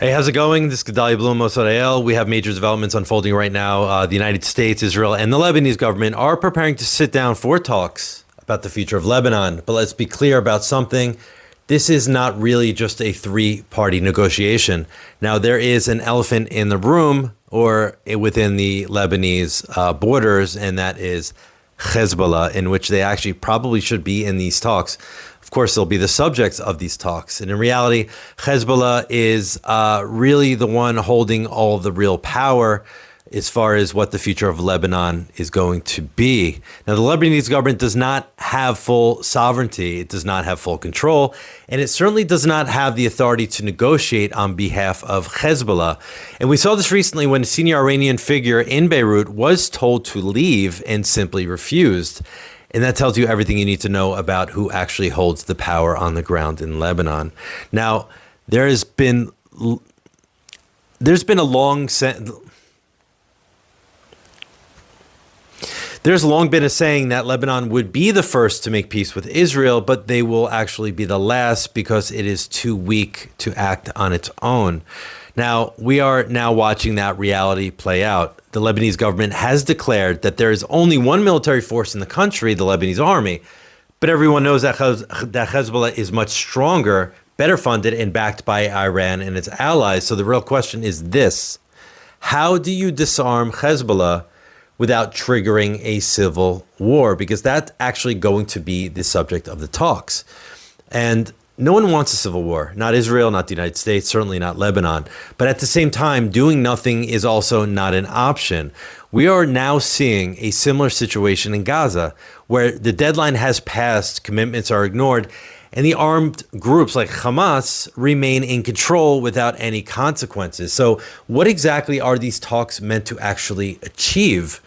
Hey, how's it going? This is Gedalia Blum, Mossadil. We have major developments unfolding right now. The United States, Israel, and the Lebanese government are preparing to sit down for talks about the future of Lebanon. But let's be clear about something. This is not really just a three-party negotiation. Now, there is an elephant in the room or within the Lebanese borders, and that is Hezbollah, in which they actually probably should be in these talks. Of course, they'll be the subjects of these talks. And in reality, Hezbollah is really the one holding all of the real power as far as what the future of Lebanon is going to be. Now, the Lebanese government does not have full sovereignty. It does not have full control. And it certainly does not have the authority to negotiate on behalf of Hezbollah. And we saw this recently when a senior Iranian figure in Beirut was told to leave and simply refused. And that tells you everything you need to know about who actually holds the power on the ground in Lebanon. Now, there's long been a saying that Lebanon would be the first to make peace with Israel, but they will actually be the last because it is too weak to act on its own. Now, we are now watching that reality play out. The Lebanese government has declared that there is only one military force in the country, the Lebanese army, but everyone knows that Hezbollah is much stronger, better funded, and backed by Iran and its allies. So the real question is this: how do you disarm Hezbollah without triggering a civil war? Because that's actually going to be the subject of the talks. And no one wants a civil war, not Israel, not the United States, certainly not Lebanon. But at the same time, doing nothing is also not an option. We are now seeing a similar situation in Gaza, where the deadline has passed, commitments are ignored, and the armed groups like Hamas remain in control without any consequences. So what exactly are these talks meant to actually achieve?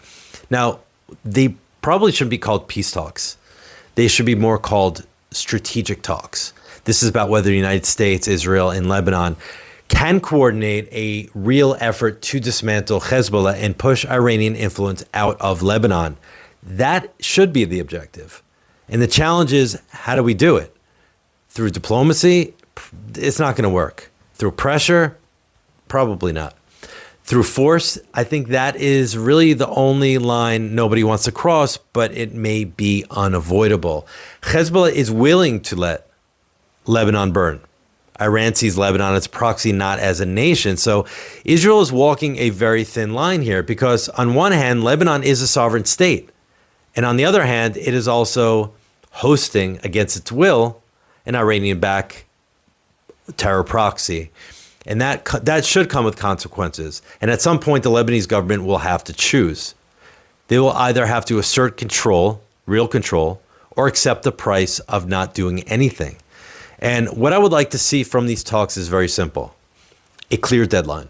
Now, they probably shouldn't be called peace talks. They should be more called strategic talks. This is about whether the United States, Israel, and Lebanon can coordinate a real effort to dismantle Hezbollah and push Iranian influence out of Lebanon. That should be the objective. And the challenge is, how do we do it? Through diplomacy? It's not going to work. Through pressure? Probably not. Through force? I think that is really the only line nobody wants to cross, but it may be unavoidable. Hezbollah is willing to let Lebanon burn. Iran sees Lebanon as a proxy, not as a nation. So Israel is walking a very thin line here because on one hand, Lebanon is a sovereign state. And on the other hand, it is also hosting against its will an Iranian-backed terror proxy. And that should come with consequences. And at some point, the Lebanese government will have to choose. They will either have to assert control, real control, or accept the price of not doing anything. And what I would like to see from these talks is very simple: a clear deadline,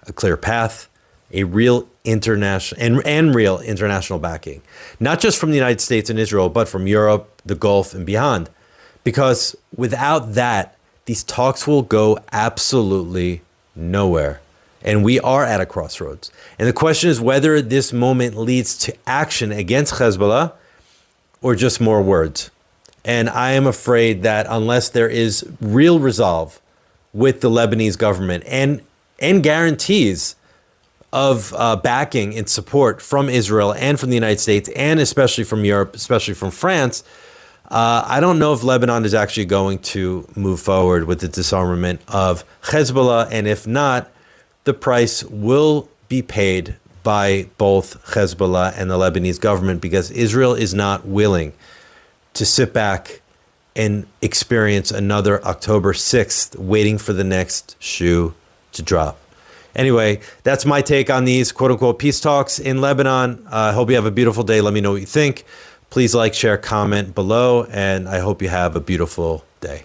a clear path, a real international and real international backing, not just from the United States and Israel, but from Europe, the Gulf, and beyond. Because without that, these talks will go absolutely nowhere. And we are at a crossroads. And the question is whether this moment leads to action against Hezbollah or just more words. And I am afraid that unless there is real resolve with the Lebanese government and guarantees of backing and support from Israel and from the United States, and especially from Europe, especially from France, I don't know if Lebanon is actually going to move forward with the disarmament of Hezbollah. And if not, the price will be paid by both Hezbollah and the Lebanese government, because Israel is not willing to sit back and experience another October 6th, waiting for the next shoe to drop. Anyway, that's my take on these quote-unquote peace talks in Lebanon. I hope you have a beautiful day. Let me know what you think. Please like, share, comment below, and I hope you have a beautiful day.